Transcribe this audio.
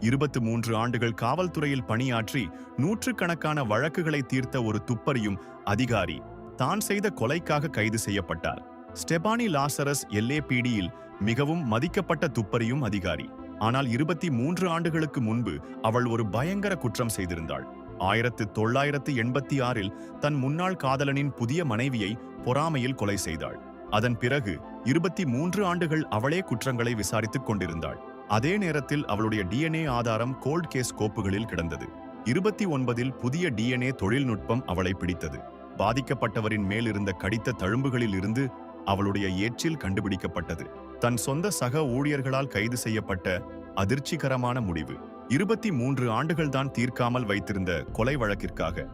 23 ஆண்டுகள் காவல்துறையில் பணியாற்றி நூற்றுக்கணக்கான வழக்குகளை தீர்த்த ஒரு துப்பறியும் அதிகாரி தான் செய்த கொலைக்காக கைது செய்யப்பட்டார். ஸ்டெபானி லாசரஸ் LAPDயில் மிகவும் மதிக்கப்பட்ட துப்பறியும் அதிகாரி. ஆனால் 23 ஆண்டுகளுக்கு முன்பு அவள் ஒரு பயங்கர குற்றம் செய்திருந்தாள். 1986இல் தன் முன்னாள் காதலனின் புதிய மனைவியை பொறாமையில் கொலை செய்தாள். அதன் பிறகு 23 ஆண்டுகள் அவளே குற்றங்களை விசாரித்துக் கொண்டிருந்தாள். அதே நேரத்தில் அவளுடைய DNA ஆதாரம் கோல்ட் கேஸ் கோப்புகளில் கிடந்தது. 29இல் புதிய DNA தொழில்நுட்பம் அவளை பிடித்தது. பாதிக்கப்பட்டவரின் மேலிருந்த கடித்த தழும்புகளில் இருந்து அவளுடைய ஏற்றில் கண்டுபிடிக்கப்பட்டது. தன் சொந்த சக ஊழியர்களால் கைது செய்யப்பட்ட அதிர்ச்சிகரமான முடிவு. 23 ஆண்டுகள்தான் தீர்க்காமல் வைத்திருந்த கொலை வழக்கிற்காக